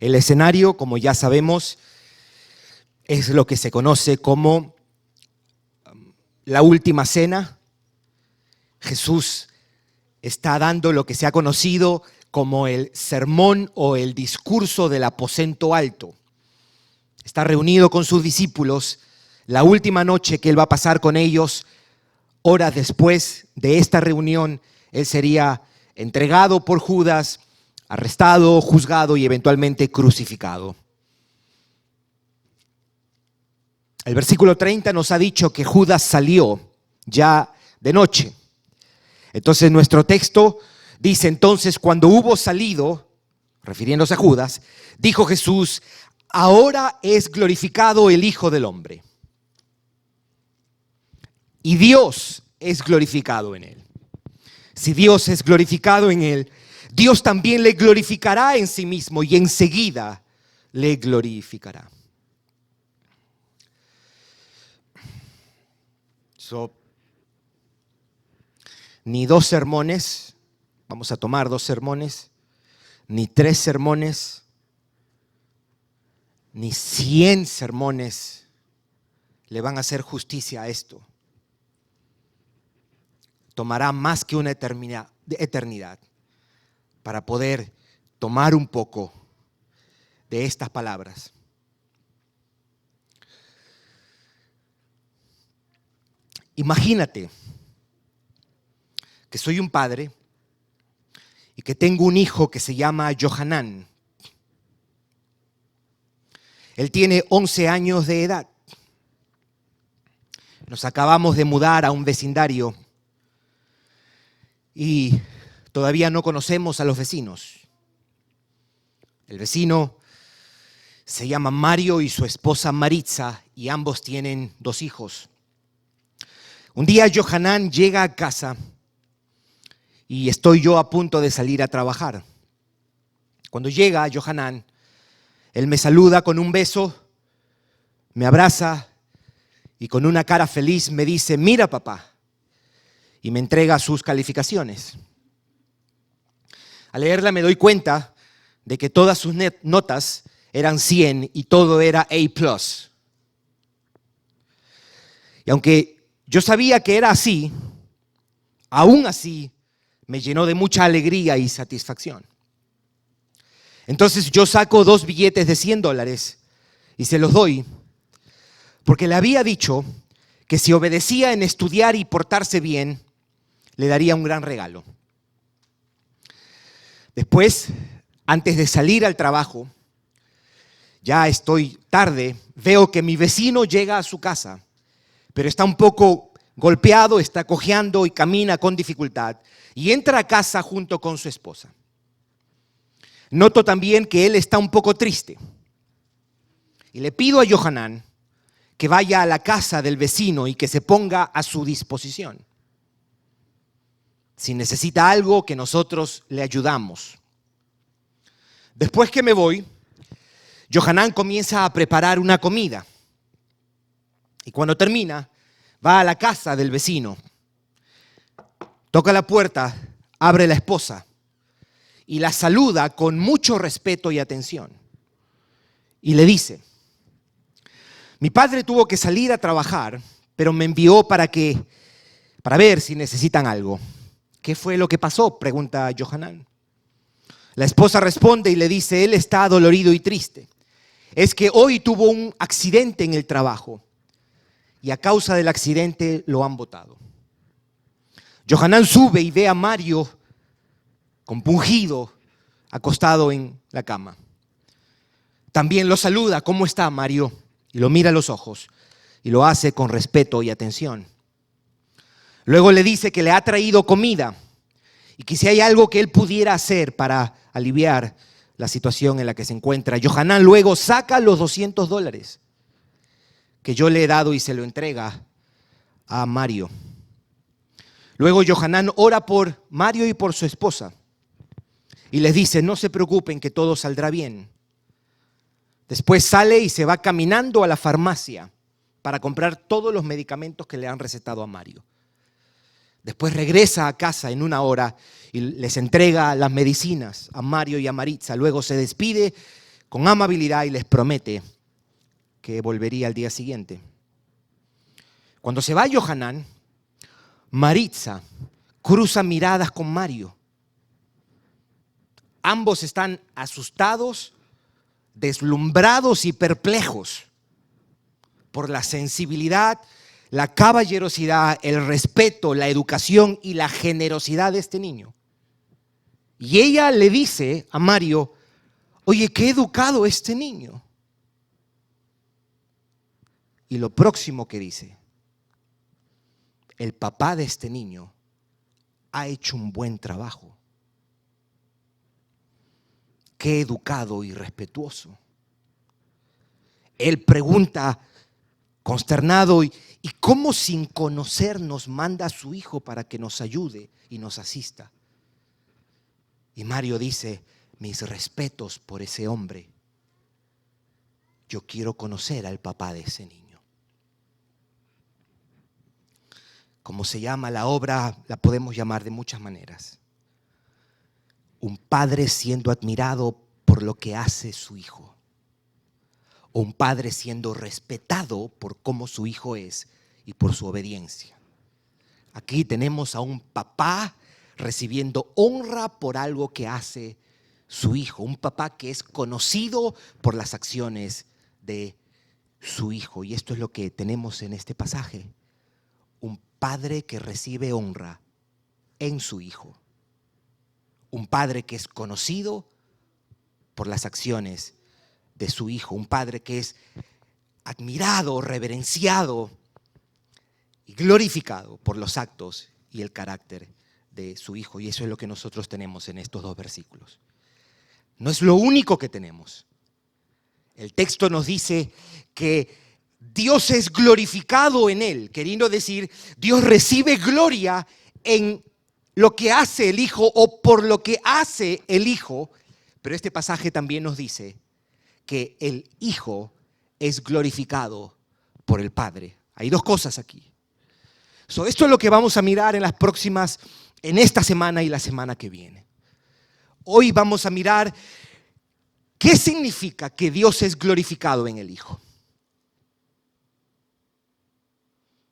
El escenario, como ya sabemos, es lo que se conoce como la última cena. Jesús está dando lo que se ha conocido como el sermón o el discurso del aposento alto. Está reunido con sus discípulos. La última noche que él va a pasar con ellos, horas después de esta reunión, él sería entregado por Judas, arrestado, juzgado y eventualmente crucificado. El versículo 30 nos ha dicho que Judas salió ya de noche. Entonces nuestro texto dice: entonces cuando hubo salido, refiriéndose a Judas, dijo Jesús: ahora es glorificado el Hijo del Hombre, y Dios es glorificado en él. Si Dios es glorificado en él, Dios también le glorificará en sí mismo y enseguida le glorificará. Ni 2 sermones, vamos a tomar 2 sermones, ni 3 sermones, ni 100 sermones le van a hacer justicia a esto. Tomará más que una eternidad para poder tomar un poco de estas palabras. Imagínate que soy un padre y que tengo un hijo que se llama Johanán. Él tiene 11 años de edad. Nos acabamos de mudar a un vecindario y todavía no conocemos a los vecinos. El vecino se llama Mario y su esposa Maritza, y ambos tienen 2 hijos. Un día Johanán llega a casa y estoy yo a punto de salir a trabajar. Cuando llega Johanán, él me saluda con un beso, me abraza y con una cara feliz me dice: mira, papá, y me entrega sus calificaciones. Al leerla me doy cuenta de que todas sus notas eran 100 y todo era A+. Y aunque yo sabía que era así, aún así me llenó de mucha alegría y satisfacción. Entonces yo saco 2 billetes de $100 y se los doy, porque le había dicho que si obedecía en estudiar y portarse bien, le daría un gran regalo. Después, antes de salir al trabajo, ya estoy tarde, veo que mi vecino llega a su casa, pero está un poco golpeado, está cojeando y camina con dificultad, y entra a casa junto con su esposa. Noto también que él está un poco triste y le pido a Johanán que vaya a la casa del vecino y que se ponga a su disposición. Si necesita algo, que nosotros le ayudamos. Después que me voy, Johanán comienza a preparar una comida y cuando termina, va a la casa del vecino, toca la puerta, abre la esposa y la saluda con mucho respeto y atención. Y le dice: mi padre tuvo que salir a trabajar, pero me envió para ver si necesitan algo. ¿Qué fue lo que pasó?, pregunta Johanán. La esposa responde y le dice: él está dolorido y triste. Es que hoy tuvo un accidente en el trabajo y a causa del accidente lo han botado. Johanán sube y ve a Mario compungido, acostado en la cama. También lo saluda: ¿cómo está, Mario? Y lo mira a los ojos y lo hace con respeto y atención. Luego le dice que le ha traído comida y que si hay algo que él pudiera hacer para aliviar la situación en la que se encuentra. Johanán luego saca los $200 que yo le he dado y se lo entrega a Mario. Luego Johanán ora por Mario y por su esposa y les dice: no se preocupen, que todo saldrá bien. Después sale y se va caminando a la farmacia para comprar todos los medicamentos que le han recetado a Mario. Después regresa a casa en 1 hora y les entrega las medicinas a Mario y a Maritza. Luego se despide con amabilidad y les promete que volvería al día siguiente. Cuando se va Johanán, Maritza cruza miradas con Mario. Ambos están asustados, deslumbrados y perplejos por la sensibilidad, la caballerosidad, el respeto, la educación y la generosidad de este niño. Y ella le dice a Mario: oye, qué educado este niño. Y lo próximo que dice: el papá de este niño ha hecho un buen trabajo. Qué educado y respetuoso. Él pregunta consternado: ¿y cómo sin conocer nos manda a su hijo para que nos ayude y nos asista? Y Mario dice: mis respetos por ese hombre. Yo quiero conocer al papá de ese niño. Como se llama la obra, la podemos llamar de muchas maneras. Un padre siendo admirado por lo que hace su hijo. O un padre siendo respetado por cómo su hijo es y por su obediencia. Aquí tenemos a un papá recibiendo honra por algo que hace su hijo. Un papá que es conocido por las acciones de su hijo. Y esto es lo que tenemos en este pasaje. Un padre que recibe honra en su hijo. Un padre que es conocido por las acciones de su hijo. Un padre que es admirado, reverenciado y glorificado por los actos y el carácter de su hijo. Y eso es lo que nosotros tenemos en estos dos versículos. No es lo único que tenemos. El texto nos dice que Dios es glorificado en él, queriendo decir, Dios recibe gloria en lo que hace el hijo o por lo que hace el hijo. Pero este pasaje también nos dice que el hijo es glorificado por el padre. Hay dos cosas aquí. Esto es lo que vamos a mirar en esta semana y la semana que viene. Hoy vamos a mirar qué significa que Dios es glorificado en el hijo.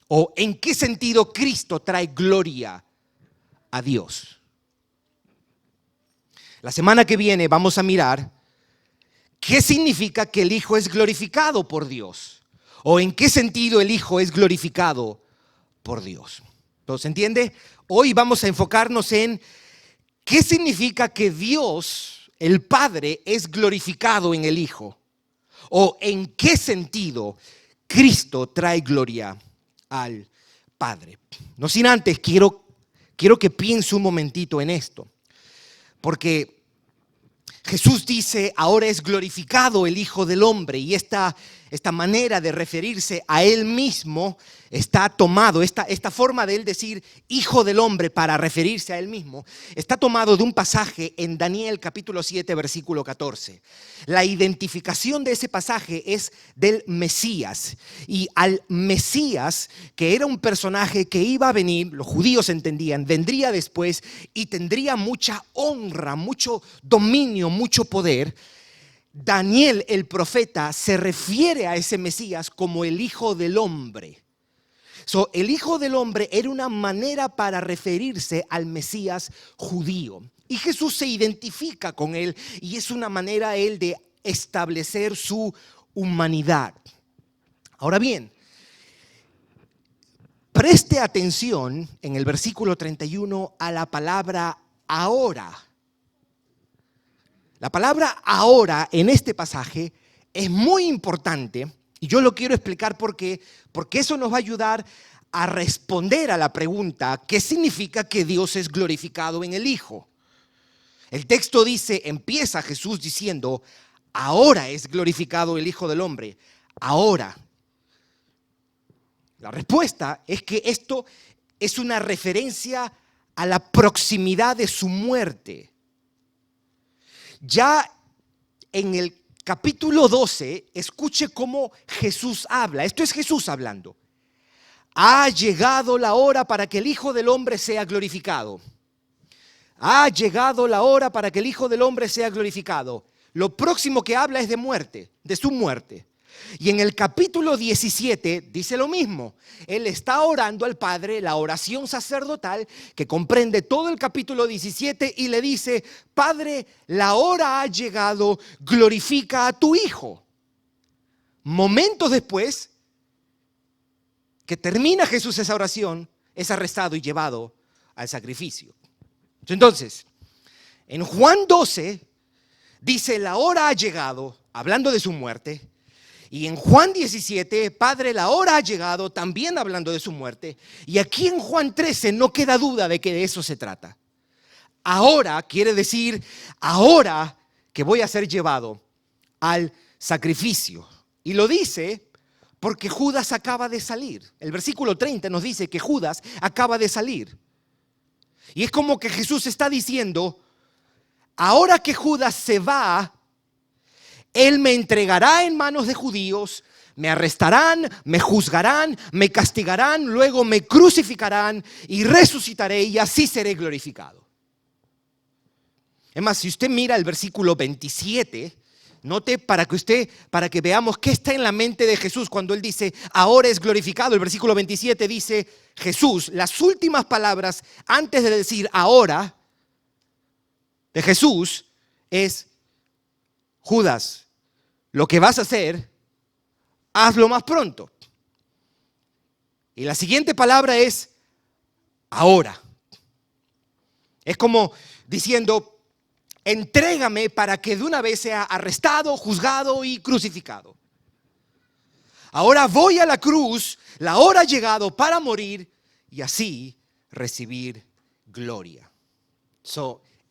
O en qué sentido Cristo trae gloria a Dios. La semana que viene vamos a mirar qué significa que el hijo es glorificado por Dios. O en qué sentido el hijo es glorificado por Dios. ¿Entonces entiende? Hoy vamos a enfocarnos en qué significa que Dios, el Padre, es glorificado en el Hijo. O en qué sentido Cristo trae gloria al Padre. No sin antes, quiero que piense un momentito en esto. Porque Jesús dice, ahora es glorificado el Hijo del Hombre. Y esta manera de referirse a Él mismo está tomado, esta forma de Él decir Hijo del Hombre para referirse a Él mismo, está tomado de un pasaje en Daniel capítulo 7 versículo 14. La identificación de ese pasaje es del Mesías. Y al Mesías, que era un personaje que iba a venir, los judíos entendían, vendría después y tendría mucha honra, mucho dominio, mucho poder. Daniel el profeta se refiere a ese Mesías como el Hijo del Hombre. El Hijo del Hombre era una manera para referirse al Mesías judío. Y Jesús se identifica con él y es una manera él de establecer su humanidad. Ahora bien, preste atención en el versículo 31 a la palabra ahora. La palabra ahora en este pasaje es muy importante y yo lo quiero explicar porque eso nos va a ayudar a responder a la pregunta ¿qué significa que Dios es glorificado en el Hijo? El texto dice, empieza Jesús diciendo, ahora es glorificado el Hijo del Hombre, ahora. La respuesta es que esto es una referencia a la proximidad de su muerte. Ya en el capítulo 12, escuche cómo Jesús habla. Esto es Jesús hablando. Ha llegado la hora para que el Hijo del Hombre sea glorificado. Ha llegado la hora para que el Hijo del Hombre sea glorificado. lo próximo que habla es de muerte, de su muerte. Y en el capítulo 17 dice lo mismo. Él está orando al Padre, la oración sacerdotal que comprende todo el capítulo 17 y le dice: Padre, la hora ha llegado, glorifica a tu Hijo. Momentos después que termina Jesús esa oración, es arrestado y llevado al sacrificio. Entonces, en Juan 12 dice: la hora ha llegado, hablando de su muerte. Y en Juan 17, Padre, la hora ha llegado, también hablando de su muerte. Y aquí en Juan 13 no queda duda de que de eso se trata. Ahora quiere decir, ahora que voy a ser llevado al sacrificio. Y lo dice porque Judas acaba de salir. El versículo 30 nos dice que Judas acaba de salir. Y es como que Jesús está diciendo: ahora que Judas se va, Él me entregará en manos de judíos, me arrestarán, me juzgarán, me castigarán, luego me crucificarán y resucitaré y así seré glorificado. Es más, si usted mira el versículo 27, note para que veamos qué está en la mente de Jesús cuando Él dice: ahora es glorificado. El versículo 27 dice Jesús, las últimas palabras antes de decir ahora de Jesús es: Judas, lo que vas a hacer, hazlo más pronto. Y la siguiente palabra es ahora. Es como diciendo: entrégame para que de una vez sea arrestado, juzgado y crucificado. Ahora voy a la cruz, la hora ha llegado para morir y así recibir gloria.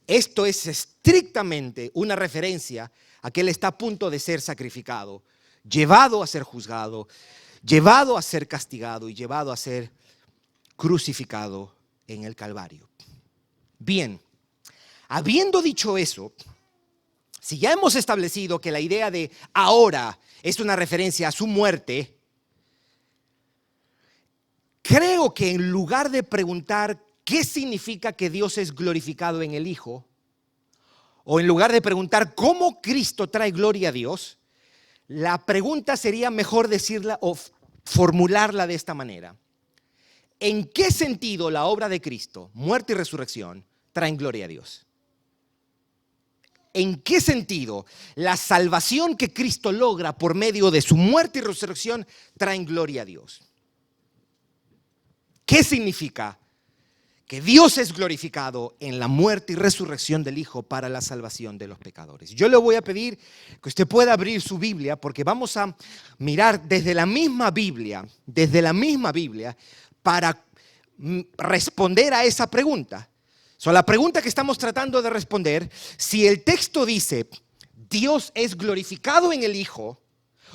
Esto es estrictamente una referencia a que Él está a punto de ser sacrificado, llevado a ser juzgado, llevado a ser castigado y llevado a ser crucificado en el Calvario. Bien, habiendo dicho eso, si ya hemos establecido que la idea de ahora es una referencia a su muerte, creo que en lugar de preguntar qué significa que Dios es glorificado en el Hijo, o en lugar de preguntar cómo Cristo trae gloria a Dios, la pregunta sería mejor decirla o formularla de esta manera: ¿en qué sentido la obra de Cristo, muerte y resurrección, traen gloria a Dios? ¿En qué sentido la salvación que Cristo logra por medio de su muerte y resurrección traen gloria a Dios? ¿Qué significa que Dios es glorificado en la muerte y resurrección del Hijo para la salvación de los pecadores? Yo le voy a pedir que usted pueda abrir su Biblia, porque vamos a mirar desde la misma Biblia, para responder a esa pregunta. La pregunta que estamos tratando de responder: si el texto dice Dios es glorificado en el Hijo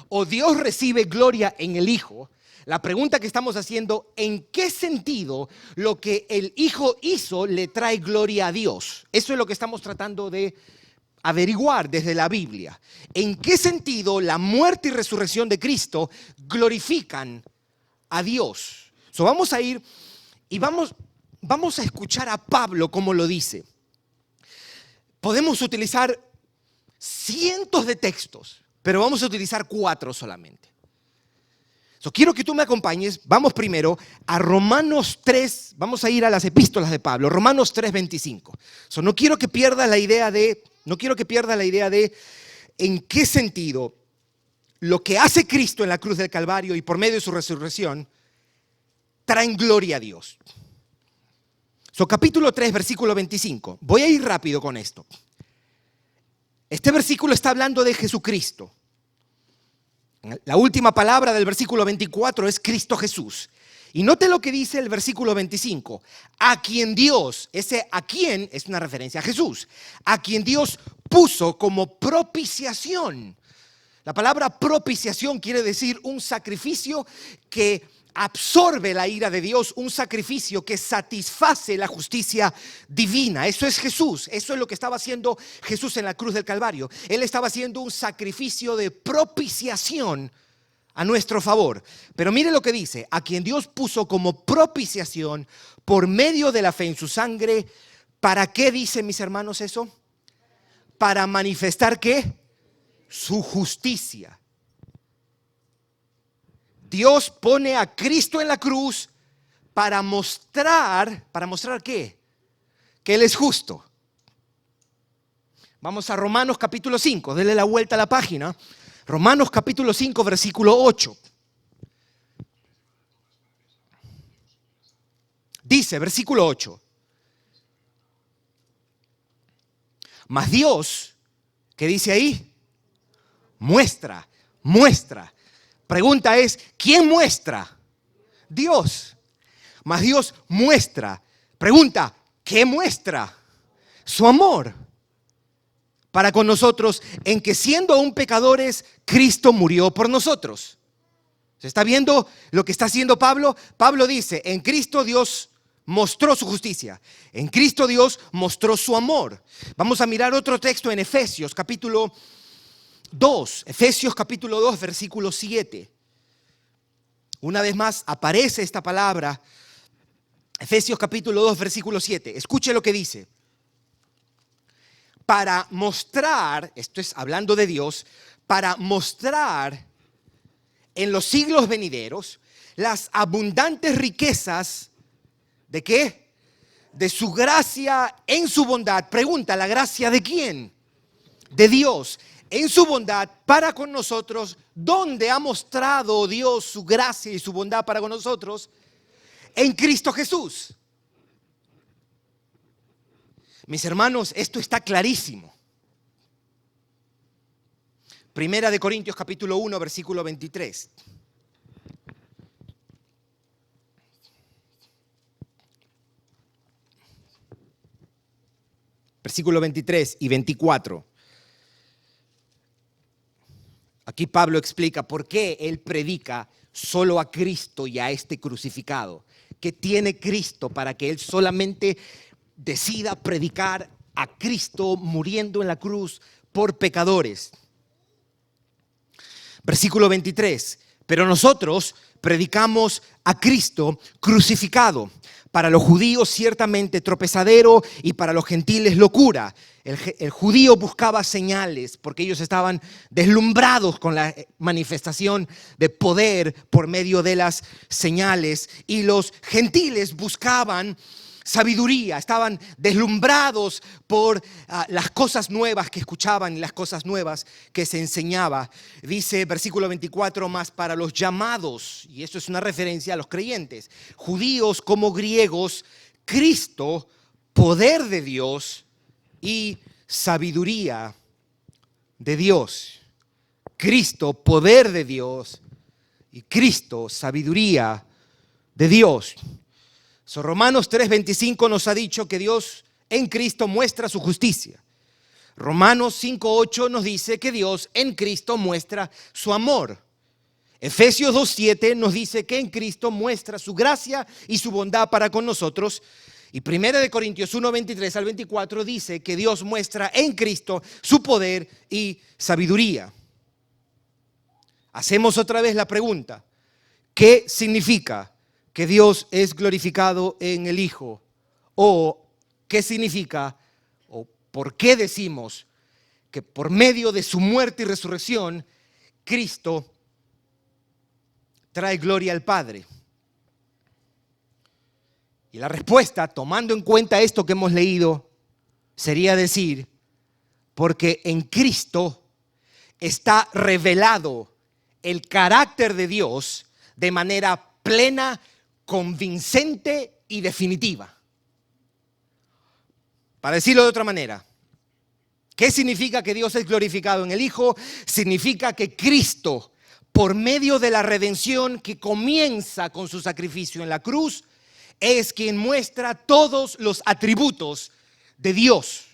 o Dios recibe gloria en el Hijo, la pregunta que estamos haciendo: ¿en qué sentido lo que el Hijo hizo le trae gloria a Dios? Eso es lo que estamos tratando de averiguar desde la Biblia. ¿En qué sentido la muerte y resurrección de Cristo glorifican a Dios? Vamos a ir y vamos a escuchar a Pablo cómo lo dice. Podemos utilizar cientos de textos, pero vamos a utilizar 4 solamente. Quiero que tú me acompañes. Vamos primero a Romanos 3. Vamos a ir a las epístolas de Pablo. Romanos 3:25. No quiero que pierda la idea de en qué sentido lo que hace Cristo en la cruz del Calvario y por medio de su resurrección traen gloria a Dios. Capítulo 3, versículo 25. Voy a ir rápido con esto. Este versículo está hablando de Jesucristo. La última palabra del versículo 24 es Cristo Jesús. Y note lo que dice el versículo 25. A quien Dios, ese a quien es una referencia a Jesús, a quien Dios puso como propiciación. La palabra propiciación quiere decir un sacrificio que absorbe la ira de Dios, un sacrificio que satisface la justicia divina. Eso es Jesús. Eso es lo que estaba haciendo Jesús en la cruz del Calvario. Él estaba haciendo un sacrificio de propiciación a nuestro favor. Pero mire lo que dice: a quien Dios puso como propiciación por medio de la fe en su sangre. ¿Para qué dice, mis hermanos, eso? para manifestar ¿qué? Su justicia. Dios pone a Cristo en la cruz ¿para mostrar qué? Que Él es justo. Vamos a Romanos capítulo 5, denle la vuelta a la página. Romanos capítulo 5, versículo 8. Dice, versículo 8. Mas Dios, ¿qué dice ahí? Muestra. Pregunta es, ¿quién muestra? Dios. Mas Dios muestra. Pregunta, ¿qué muestra? Su amor para con nosotros, en que siendo aún pecadores, Cristo murió por nosotros. ¿Se está viendo lo que está haciendo Pablo? Pablo dice, en Cristo Dios mostró su justicia. En Cristo Dios mostró su amor. Vamos a mirar otro texto en Efesios capítulo 2. Efesios capítulo 2, versículo 7. Una vez más aparece esta palabra. Efesios capítulo 2, versículo 7. Escuche lo que dice. Para mostrar, esto es hablando de Dios, para mostrar en los siglos venideros las abundantes riquezas ¿de qué? De su gracia en su bondad. Pregunta, ¿la gracia de quién? De Dios. En su bondad para con nosotros. ¿Dónde ha mostrado Dios su gracia y su bondad para con nosotros? En Cristo Jesús. Mis hermanos, esto está clarísimo. Primera de Corintios capítulo 1, versículo 23. Versículo 23 y 24. Aquí Pablo explica por qué él predica solo a Cristo y a este crucificado. ¿Qué tiene Cristo para que él solamente decida predicar a Cristo muriendo en la cruz por pecadores? Versículo 23. Pero nosotros predicamos a Cristo crucificado. Para los judíos ciertamente tropezadero y para los gentiles locura. El judío buscaba señales porque ellos estaban deslumbrados con la manifestación de poder por medio de las señales. Y los gentiles buscaban sabiduría, estaban deslumbrados por las cosas nuevas que escuchaban y las cosas nuevas que se enseñaba. Dice versículo 24, más para los llamados, y esto es una referencia a los creyentes, judíos como griegos, Cristo, poder de Dios y sabiduría de Dios. Cristo, poder de Dios y Cristo, sabiduría de Dios. Romanos 3:25 nos ha dicho que Dios en Cristo muestra su justicia. Romanos 5:8 nos dice que Dios en Cristo muestra su amor. Efesios 2:7 nos dice que en Cristo muestra su gracia y su bondad para con nosotros. Y 1 de Corintios 1:23 al 24 dice que Dios muestra en Cristo su poder y sabiduría. Hacemos otra vez la pregunta, ¿qué significa que Dios es glorificado en el Hijo? ¿O qué significa o por qué decimos que por medio de su muerte y resurrección Cristo trae gloria al Padre? Y la respuesta, tomando en cuenta esto que hemos leído, sería decir, porque en Cristo está revelado el carácter de Dios de manera plena, convincente y definitiva. Para decirlo de otra manera, ¿qué significa que Dios es glorificado en el Hijo? Significa que Cristo, por medio de la redención que comienza con su sacrificio en la cruz, es quien muestra todos los atributos de Dios.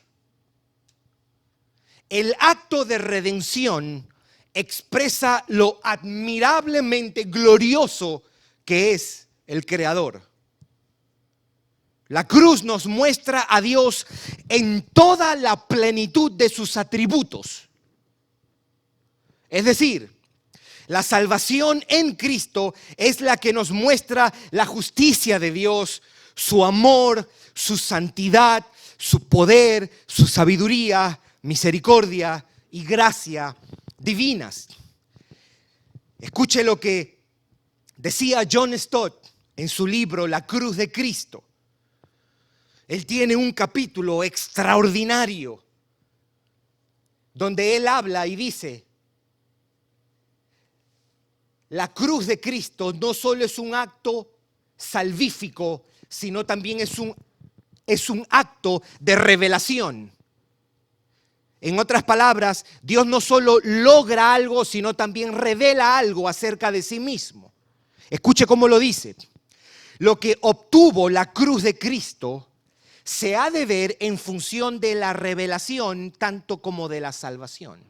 El acto de redención expresa lo admirablemente glorioso que es el Creador. La cruz nos muestra a Dios en toda la plenitud de sus atributos. Es decir, la salvación en Cristo es la que nos muestra la justicia de Dios, su amor, su santidad, su poder, su sabiduría misericordia y gracia divinas. Escuche lo que decía John Stott en su libro La Cruz de Cristo. Él tiene un capítulo extraordinario donde él habla y dice: la cruz de Cristo no solo es un acto salvífico, sino también es un acto de revelación. En otras palabras, Dios no solo logra algo, sino también revela algo acerca de sí mismo. Escuche cómo lo dice. Lo que obtuvo la cruz de Cristo se ha de ver en función de la revelación tanto como de la salvación.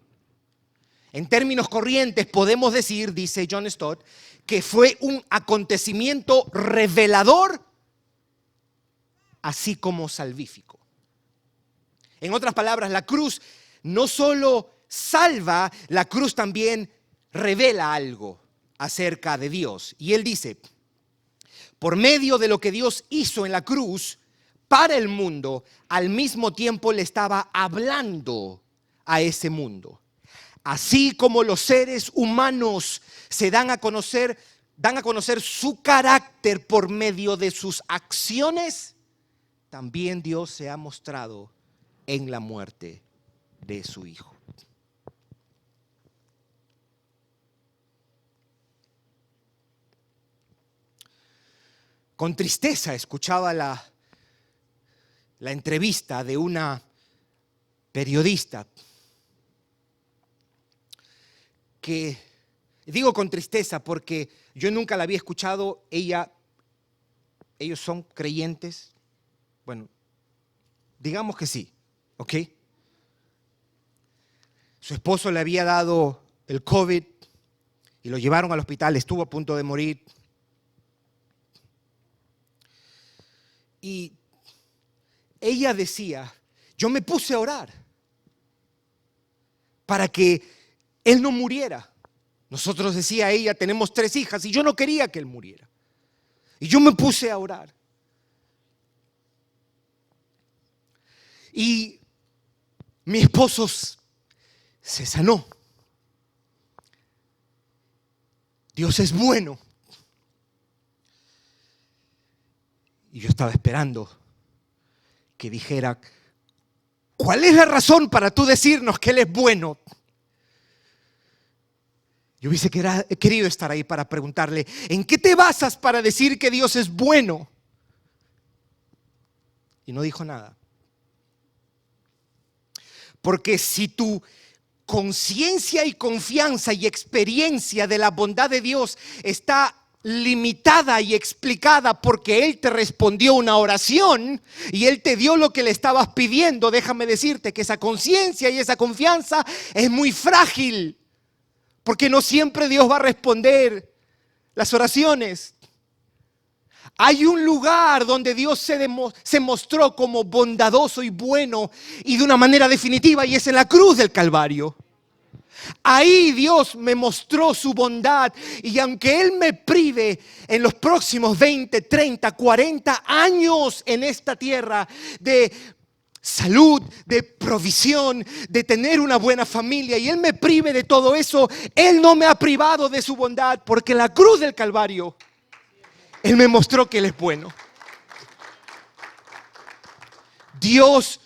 En términos corrientes podemos decir, dice John Stott, que fue un acontecimiento revelador así como salvífico. En otras palabras, la cruz no solo salva, la cruz también revela algo acerca de Dios. Y él dice: por medio de lo que Dios hizo en la cruz para el mundo, al mismo tiempo le estaba hablando a ese mundo. Así como los seres humanos se dan a conocer su carácter por medio de sus acciones, también Dios se ha mostrado en la muerte de su Hijo. Con tristeza escuchaba la entrevista de una periodista que, digo con tristeza porque yo nunca la había escuchado. Ellos son creyentes. Bueno, digamos que sí, ¿ok? Su esposo le había dado el COVID y lo llevaron al hospital, estuvo a punto de morir. Y ella decía: yo me puse a orar para que él no muriera. Nosotros, decía ella, tenemos 3 hijas y yo no quería que él muriera. Y yo me puse a orar. Y mi esposo se sanó. Dios es bueno. Y yo estaba esperando que dijera: ¿cuál es la razón para tú decirnos que Él es bueno? Yo hubiese querido estar ahí para preguntarle: ¿en qué te basas para decir que Dios es bueno? Y no dijo nada. Porque si tu conciencia y confianza y experiencia de la bondad de Dios está limitada y explicada porque Él te respondió una oración y Él te dio lo que le estabas pidiendo, déjame decirte que esa conciencia y esa confianza es muy frágil, porque no siempre Dios va a responder las oraciones. Hay un lugar donde Dios se mostró como bondadoso y bueno y de una manera definitiva, y es en la cruz del Calvario. Ahí Dios me mostró su bondad, y aunque Él me prive en los próximos 20, 30, 40 años en esta tierra de salud, de provisión, de tener una buena familia, y Él me prive de todo eso, Él no me ha privado de su bondad, porque en la cruz del Calvario Él me mostró que Él es bueno. Dios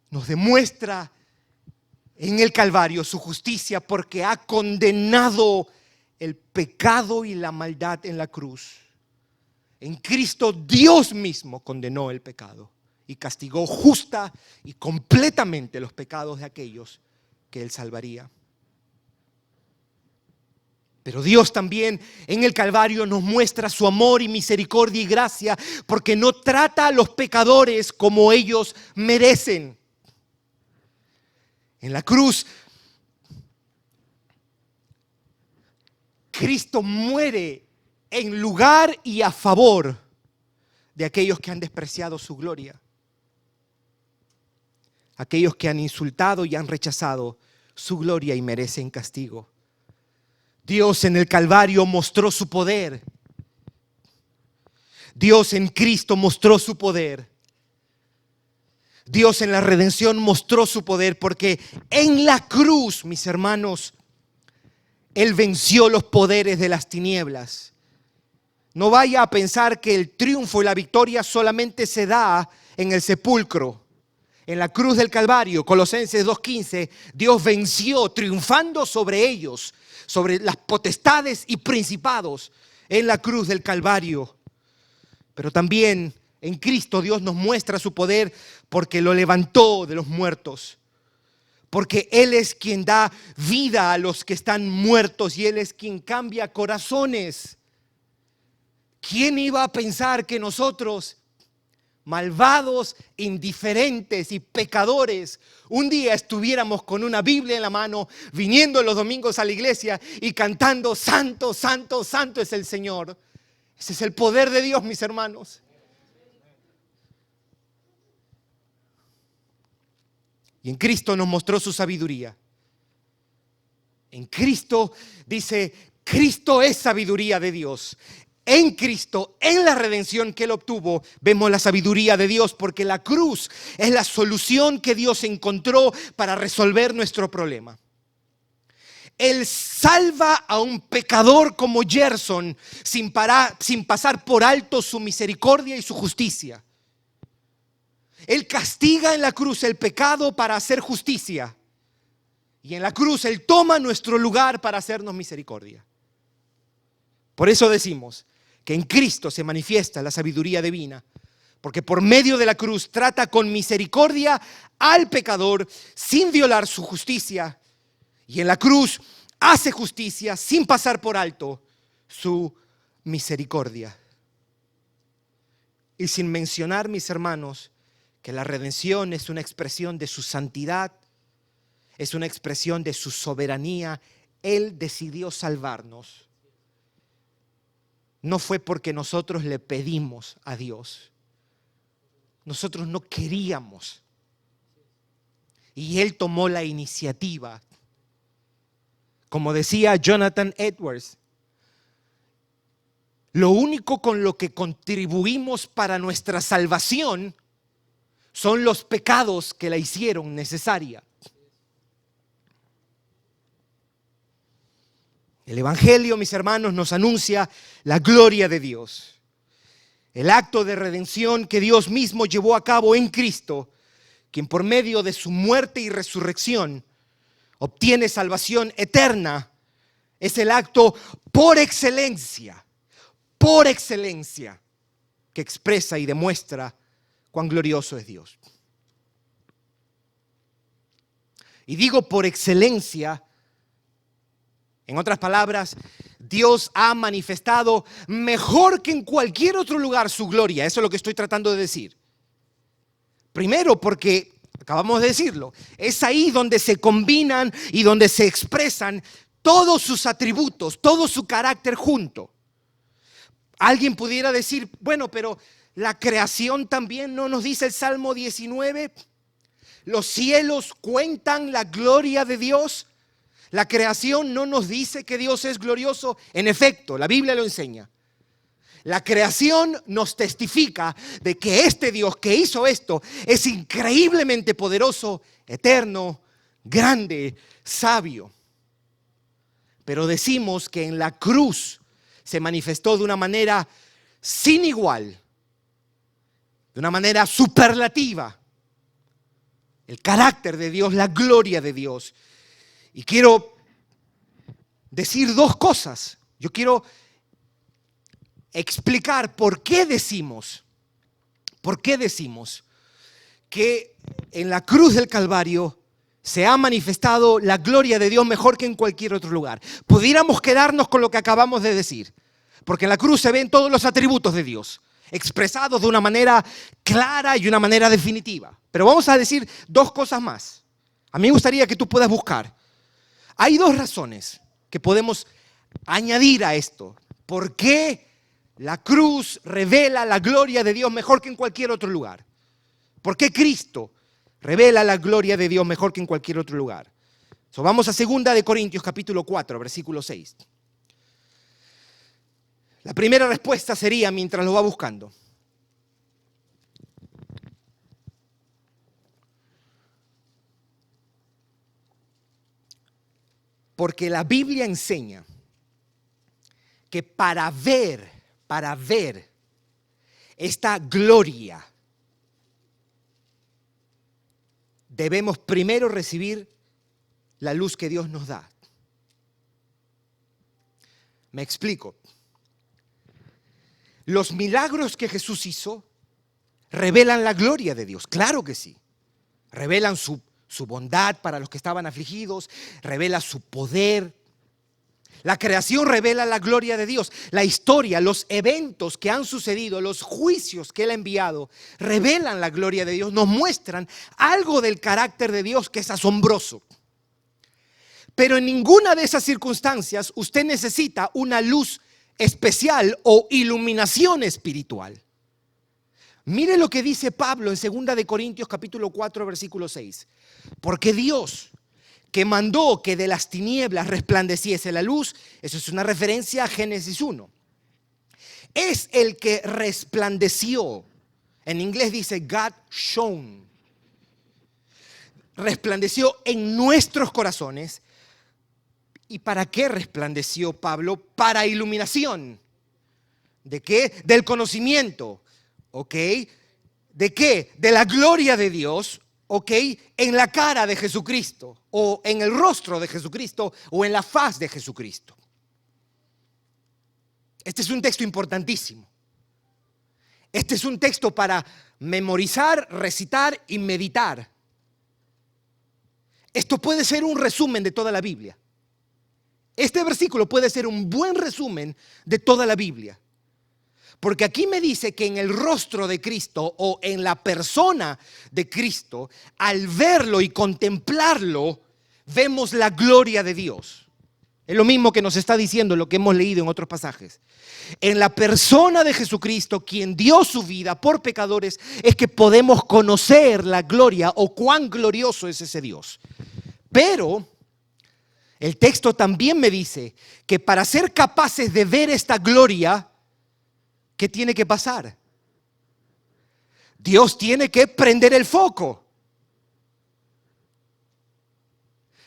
nos demuestra en el Calvario su justicia porque ha condenado el pecado y la maldad en la cruz. En Cristo Dios mismo condenó el pecado y castigó justa y completamente los pecados de aquellos que Él salvaría. Pero Dios también en el Calvario nos muestra su amor y misericordia y gracia, porque no trata a los pecadores como ellos merecen. En la cruz, Cristo muere en lugar y a favor de aquellos que han despreciado su gloria, aquellos que han insultado y han rechazado su gloria y merecen castigo. Dios en el Calvario mostró su poder. Dios en Cristo mostró su poder. Dios en la redención mostró su poder porque en la cruz, mis hermanos, Él venció los poderes de las tinieblas. No vaya a pensar que el triunfo y la victoria solamente se da en el sepulcro. En la cruz del Calvario, Colosenses 2:15, Dios venció triunfando sobre ellos, sobre las potestades y principados en la cruz del Calvario. Pero también en Cristo Dios nos muestra su poder porque lo levantó de los muertos. Porque Él es quien da vida a los que están muertos y Él es quien cambia corazones. ¿Quién iba a pensar que nosotros, malvados, indiferentes y pecadores, un día estuviéramos con una Biblia en la mano, viniendo los domingos a la iglesia y cantando: Santo, Santo, Santo es el Señor? Ese es el poder de Dios, mis hermanos. Y en Cristo nos mostró su sabiduría. En Cristo, dice, Cristo es sabiduría de Dios. En Cristo, en la redención que Él obtuvo, vemos la sabiduría de Dios, porque la cruz es la solución que Dios encontró para resolver nuestro problema. Él salva a un pecador como Gerson sin pasar por alto su misericordia y su justicia. Él castiga en la cruz el pecado para hacer justicia. Y en la cruz Él toma nuestro lugar para hacernos misericordia. Por eso decimos que en Cristo se manifiesta la sabiduría divina, porque por medio de la cruz trata con misericordia al pecador sin violar su justicia. Y en la cruz hace justicia sin pasar por alto su misericordia. Y sin mencionar, mis hermanos, que la redención es una expresión de su santidad, es una expresión de su soberanía. Él decidió salvarnos. No fue porque nosotros le pedimos a Dios. Nosotros no queríamos. Y Él tomó la iniciativa. Como decía Jonathan Edwards, lo único con lo que contribuimos para nuestra salvación son los pecados que la hicieron necesaria. El Evangelio, mis hermanos, nos anuncia la gloria de Dios. El acto de redención que Dios mismo llevó a cabo en Cristo, quien por medio de su muerte y resurrección obtiene salvación eterna, es el acto por excelencia que expresa y demuestra cuán glorioso es Dios. Y digo por excelencia, en otras palabras, Dios ha manifestado mejor que en cualquier otro lugar su gloria. Eso es lo que estoy tratando de decir. Primero porque, acabamos de decirlo, es ahí donde se combinan y donde se expresan todos sus atributos, todo su carácter junto. Alguien pudiera decir, bueno, pero la creación también, ¿no nos dice el Salmo 19? Los cielos cuentan la gloria de Dios. La creación no nos dice que Dios es glorioso. En efecto, la Biblia lo enseña. La creación nos testifica de que este Dios que hizo esto es increíblemente poderoso, eterno, grande, sabio. Pero decimos que en la cruz se manifestó de una manera sin igual, de una manera superlativa, el carácter de Dios, la gloria de Dios. Y quiero decir dos cosas. Yo quiero explicar por qué decimos que en la cruz del Calvario se ha manifestado la gloria de Dios mejor que en cualquier otro lugar. Pudiéramos quedarnos con lo que acabamos de decir, porque en la cruz se ven todos los atributos de Dios, expresados de una manera clara y una manera definitiva. Pero vamos a decir dos cosas más. A mí me gustaría que tú puedas buscar. Hay dos razones que podemos añadir a esto. ¿Por qué la cruz revela la gloria de Dios mejor que en cualquier otro lugar? ¿Por qué Cristo revela la gloria de Dios mejor que en cualquier otro lugar? Vamos a 2 Corintios capítulo 4, versículo 6. La primera respuesta sería, mientras lo va buscando, Porque la Biblia enseña que para ver esta gloria, debemos primero recibir la luz que Dios nos da. Me explico. Los milagros que Jesús hizo revelan la gloria de Dios, claro que sí. Revelan su bondad para los que estaban afligidos, revela su poder. La creación revela la gloria de Dios. La historia, los eventos que han sucedido, los juicios que Él ha enviado, revelan la gloria de Dios, nos muestran algo del carácter de Dios que es asombroso. Pero en ninguna de esas circunstancias usted necesita una luz especial o iluminación espiritual. Mire lo que dice Pablo en 2 de Corintios capítulo 4 versículo 6. Porque Dios, que mandó que de las tinieblas resplandeciese la luz, eso es una referencia a Génesis 1, es el que resplandeció. En inglés dice God shone. Resplandeció en nuestros corazones. ¿Y para qué resplandeció Pablo? Para iluminación. ¿De qué? Del conocimiento. ¿Ok? ¿De qué? De la gloria de Dios. ¿Ok? En la cara de Jesucristo. O en el rostro de Jesucristo. O en la faz de Jesucristo. Este es un texto importantísimo. Este es un texto para memorizar, recitar y meditar. Esto puede ser un resumen de toda la Biblia. Este versículo puede ser un buen resumen de toda la Biblia. Porque aquí me dice que en el rostro de Cristo o en la persona de Cristo, al verlo y contemplarlo, vemos la gloria de Dios. Es lo mismo que nos está diciendo lo que hemos leído en otros pasajes. En la persona de Jesucristo, quien dio su vida por pecadores, es que podemos conocer la gloria o cuán glorioso es ese Dios. Pero el texto también me dice que para ser capaces de ver esta gloria, ¿qué tiene que pasar? Dios tiene que prender el foco.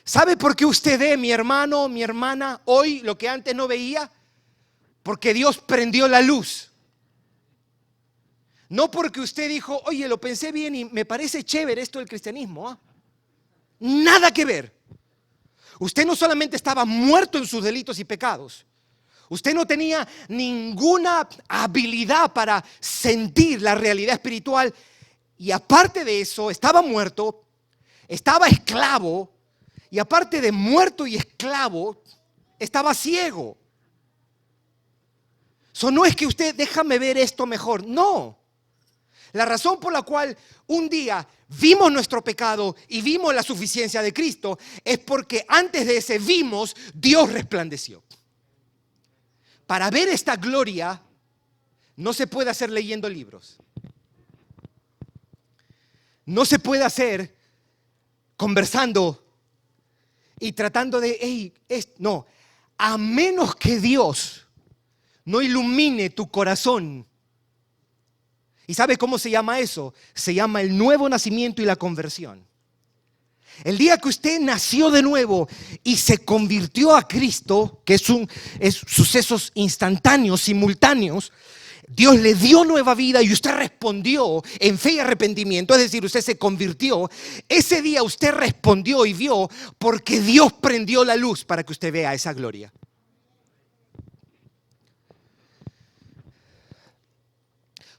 ¿Sabe por qué usted ve, mi hermano, mi hermana, hoy lo que antes no veía? Porque Dios prendió la luz. No porque usted dijo, oye, lo pensé bien y me parece chévere esto del cristianismo. ¿Ah? Nada que ver. Usted no solamente estaba muerto en sus delitos y pecados. Usted no tenía ninguna habilidad para sentir la realidad espiritual. Y aparte de eso, estaba muerto, estaba esclavo. Y aparte de muerto y esclavo, estaba ciego. Eso no es que usted, déjame ver esto mejor. No. La razón por la cual un día vimos nuestro pecado y vimos la suficiencia de Cristo es porque antes de ese vimos, Dios resplandeció. Para ver esta gloria no se puede hacer leyendo libros. No se puede hacer conversando y tratando de, no, a menos que Dios no ilumine tu corazón. ¿Y sabe cómo se llama eso? Se llama el nuevo nacimiento y la conversión. El día que usted nació de nuevo y se convirtió a Cristo, que es sucesos instantáneos, simultáneos, Dios le dio nueva vida y usted respondió en fe y arrepentimiento, es decir, usted se convirtió. Ese día usted respondió y vio porque Dios prendió la luz para que usted vea esa gloria.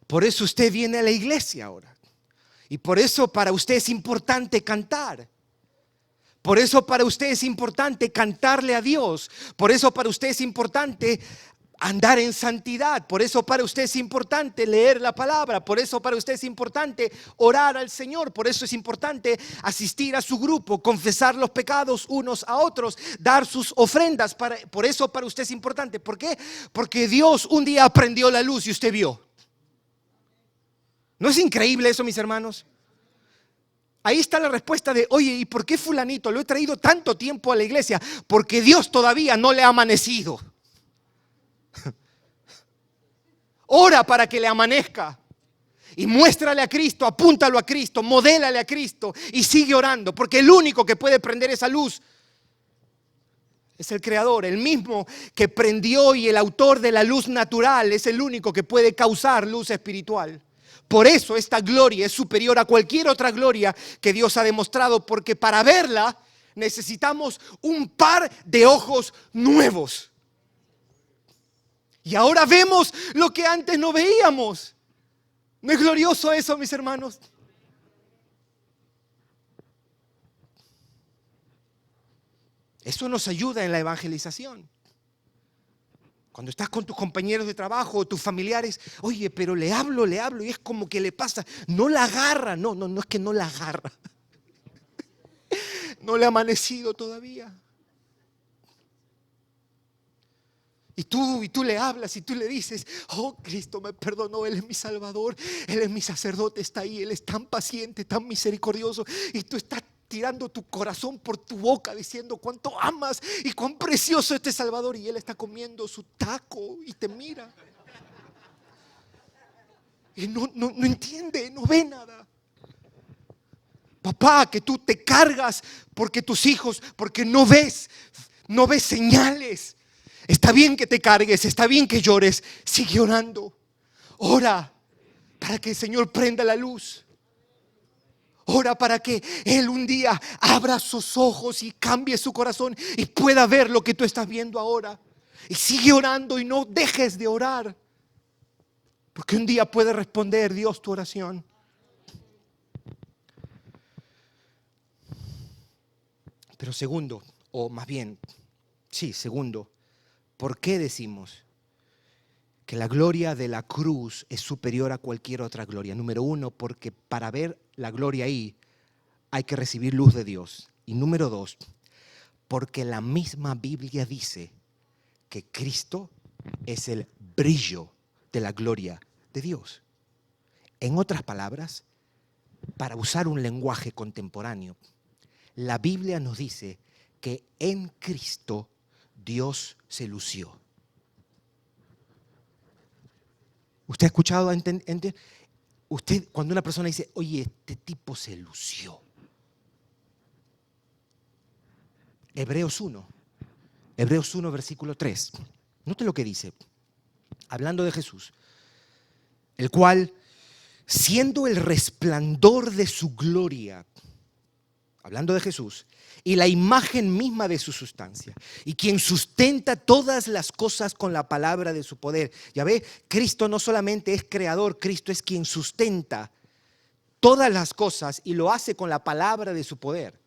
Por eso usted viene a la iglesia ahora. Y por eso para usted es importante cantar. Por eso para usted es importante cantarle a Dios. Por eso para usted es importante andar en santidad. Por eso para usted es importante leer la palabra. Por eso para usted es importante orar al Señor. Por eso es importante asistir a su grupo, confesar los pecados unos a otros, dar sus ofrendas. Por eso para usted es importante. ¿Por qué? Porque Dios un día prendió la luz y usted vio. ¿No es increíble eso, mis hermanos? Ahí está la respuesta de, oye, ¿y por qué fulanito lo he traído tanto tiempo a la iglesia? Porque Dios todavía no le ha amanecido. Ora para que le amanezca. Y muéstrale a Cristo, apúntalo a Cristo, modélale a Cristo y sigue orando. Porque el único que puede prender esa luz Es el creador, el mismo que prendió y el autor de la luz natural es el único que puede causar luz espiritual. Por eso esta gloria es superior a cualquier otra gloria que Dios ha demostrado, porque para verla necesitamos un par de ojos nuevos. Y ahora vemos lo que antes no veíamos. ¿No es glorioso eso, mis hermanos? Eso nos ayuda en la evangelización. Cuando estás con tus compañeros de trabajo o tus familiares, oye, pero le hablo y es como que le pasa, no la agarra. No es que no la agarra. No le ha amanecido todavía. Y tú le hablas y tú le dices, oh, Cristo me perdonó, Él es mi Salvador, Él es mi sacerdote, está ahí, Él es tan paciente, tan misericordioso. Y tú estás tirando tu corazón por tu boca diciendo cuánto amas y cuán precioso es este Salvador. Y Él está comiendo su taco y te mira. Y no entiende, no ve nada. Papá, que tú te cargas porque tus hijos, porque no ves señales. Está bien que te cargues, está bien que llores, sigue orando. Ora para que el Señor prenda la luz. Ora para que Él un día abra sus ojos y cambie su corazón y pueda ver lo que tú estás viendo ahora. Y sigue orando y no dejes de orar. Porque un día puede responder Dios tu oración. Pero segundo, o más bien, segundo, ¿por qué decimos que la gloria de la cruz es superior a cualquier otra gloria? Número uno, porque para ver la gloria ahí hay que recibir luz de Dios. Y número dos, porque la misma Biblia dice que Cristo es el brillo de la gloria de Dios. En otras palabras, para usar un lenguaje contemporáneo, la Biblia nos dice que en Cristo Dios se lució. ¿Usted ha escuchado? Usted, cuando una persona dice, oye, este tipo se lució. Hebreos 1, versículo 3. Note lo que dice, hablando de Jesús, el cual, siendo el resplandor de su gloria, hablando de Jesús, y la imagen misma de su sustancia, y quien sustenta todas las cosas con la palabra de su poder. Ya ve, Cristo no solamente es creador, Cristo es quien sustenta todas las cosas y lo hace con la palabra de su poder.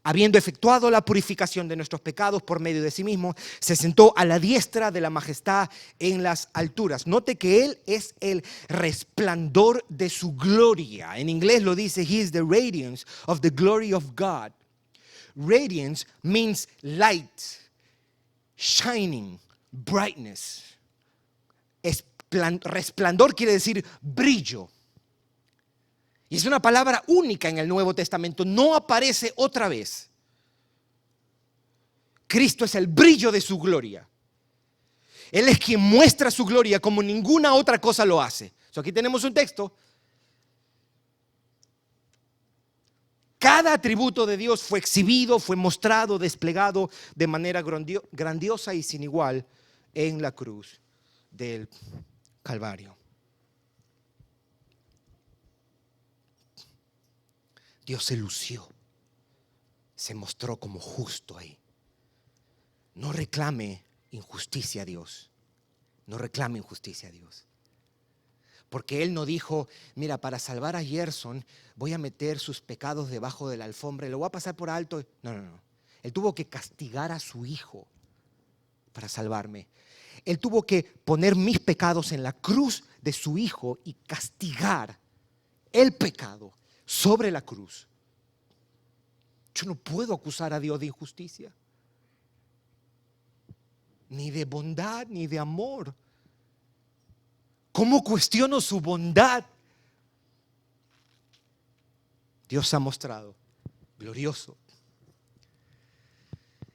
Habiendo efectuado la purificación de nuestros pecados por medio de sí mismo, se sentó a la diestra de la majestad en las alturas. Note que Él es el resplandor de su gloria. En inglés lo dice, He is the radiance of the glory of God. Radiance means light, shining, brightness. Resplandor quiere decir brillo. Y es una palabra única en el Nuevo Testamento, no aparece otra vez. Cristo es el brillo de su gloria. Él es quien muestra su gloria como ninguna otra cosa lo hace. Aquí tenemos un texto. Cada atributo de Dios fue exhibido, fue mostrado, desplegado de manera grandiosa y sin igual en la cruz del Calvario. Dios se lució, se mostró como justo ahí. No reclame injusticia a Dios, no reclame injusticia a Dios. Porque Él no dijo, mira, para salvar a Gerson voy a meter sus pecados debajo de la alfombra y lo voy a pasar por alto. No. Él tuvo que castigar a su hijo para salvarme. Él tuvo que poner mis pecados en la cruz de su hijo y castigar el pecado sobre la cruz. Yo no puedo acusar a Dios de injusticia, ni de bondad, ni de amor. ¿Cómo cuestiono su bondad? Dios ha mostrado glorioso.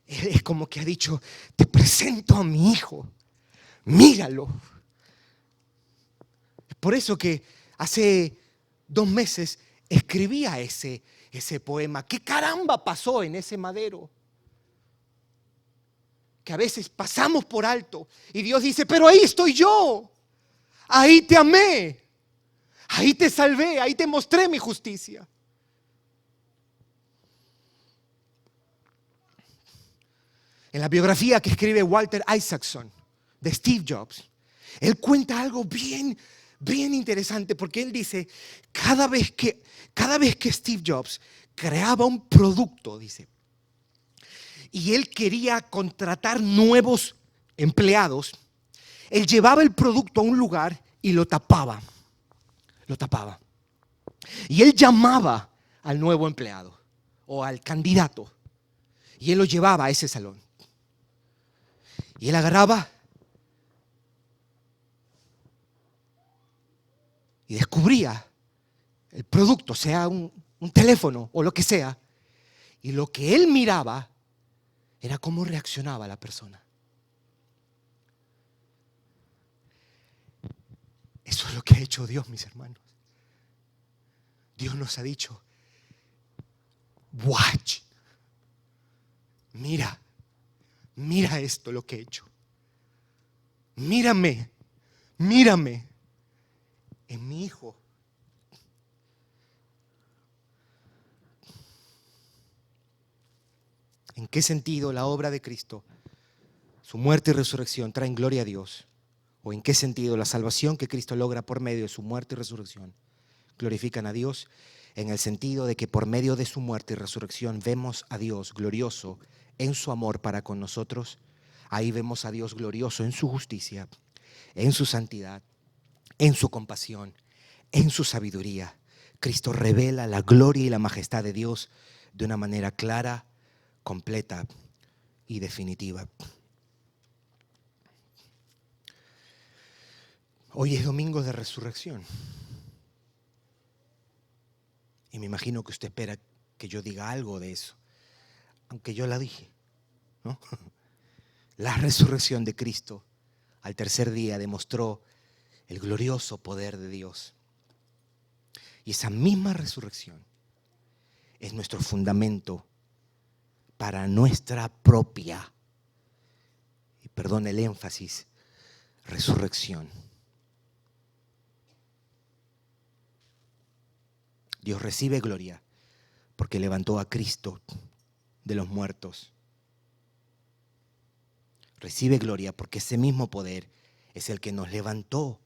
Él es como que ha dicho, te presento a mi hijo, míralo. Es por eso que hace 2 meses escribía ese poema. ¿Qué caramba pasó en ese madero? que a veces pasamos por alto y Dios dice, pero ahí estoy yo, ahí te amé, ahí te salvé, ahí te mostré mi justicia. En la biografía que escribe Walter Isaacson de Steve Jobs, él cuenta algo bien interesante, porque él dice, cada vez que Steve Jobs creaba un producto, dice, y él quería contratar nuevos empleados, él llevaba el producto a un lugar y lo tapaba. Y él llamaba al nuevo empleado o al candidato y él lo llevaba a ese salón. Y él agarraba y descubría el producto, sea un teléfono o lo que sea, y lo que él miraba era cómo reaccionaba la persona. Eso es lo que ha hecho Dios, mis hermanos. Dios nos ha dicho, watch, mira esto lo que he hecho. Mírame en mi hijo. ¿En qué sentido la obra de Cristo, su muerte y resurrección, traen gloria a Dios? ¿O en qué sentido la salvación que Cristo logra por medio de su muerte y resurrección glorifican a Dios? En el sentido de que por medio de su muerte y resurrección vemos a Dios glorioso en su amor para con nosotros. Ahí vemos a Dios glorioso en su justicia, en su santidad, en su compasión, en su sabiduría. Cristo revela la gloria y la majestad de Dios de una manera clara, completa y definitiva. Hoy es domingo de resurrección. Y me imagino que usted espera que yo diga algo de eso, aunque yo la dije, ¿no? La resurrección de Cristo al tercer día demostró el glorioso poder de Dios. Y esa misma resurrección es nuestro fundamento para nuestra propia, y perdón el énfasis, resurrección. Dios recibe gloria porque levantó a Cristo de los muertos. Recibe gloria porque ese mismo poder es el que nos levantó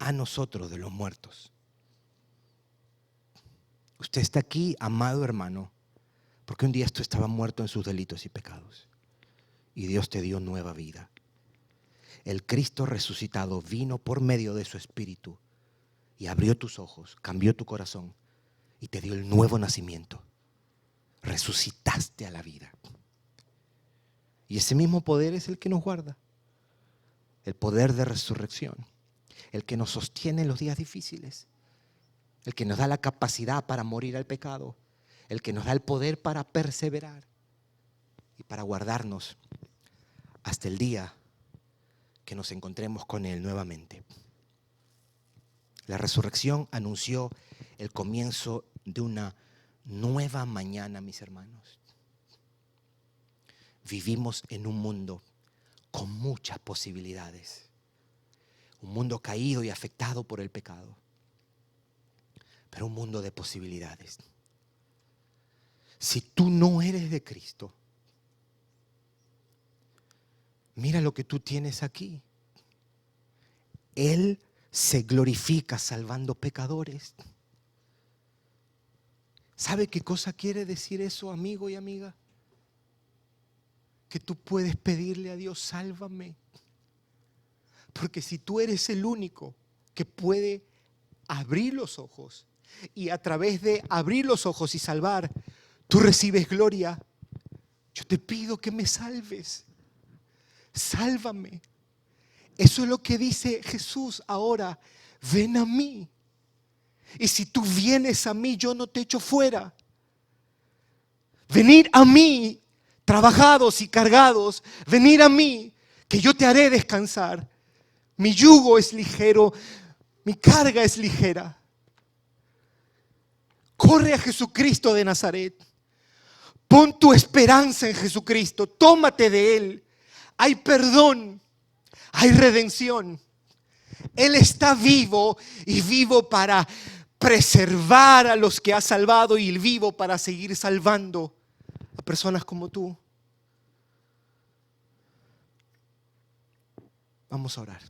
a nosotros de los muertos. Usted está aquí, amado hermano, porque un día tú estabas muerto en sus delitos y pecados y Dios te dio nueva vida. El Cristo resucitado vino por medio de su Espíritu y abrió tus ojos, cambió tu corazón y te dio el nuevo nacimiento. Resucitaste a la vida. Y ese mismo poder es el que nos guarda. El poder de resurrección. El que nos sostiene en los días difíciles. El que nos da la capacidad para morir al pecado. El que nos da el poder para perseverar. Y para guardarnos hasta el día que nos encontremos con Él nuevamente. La resurrección anunció el comienzo de una nueva mañana, mis hermanos. Vivimos en un mundo con muchas posibilidades. Un mundo caído y afectado por el pecado. Pero un mundo de posibilidades. Si tú no eres de Cristo, mira lo que tú tienes aquí. Él se glorifica salvando pecadores. ¿Sabe qué cosa quiere decir eso, amigo y amiga? Que tú puedes pedirle a Dios, sálvame. Porque si tú eres el único que puede abrir los ojos y a través de abrir los ojos y salvar, tú recibes gloria, yo te pido que me salves. Sálvame. Eso es lo que dice Jesús ahora. Ven a mí. Y si tú vienes a mí, yo no te echo fuera. Venid a mí, trabajados y cargados. Venid a mí, que yo te haré descansar. Mi yugo es ligero, mi carga es ligera. Corre a Jesucristo de Nazaret. Pon tu esperanza en Jesucristo. Tómate de Él. hay perdón, hay redención. Él está vivo y vivo para preservar a los que ha salvado y vivo para seguir salvando a personas como tú. Vamos a orar.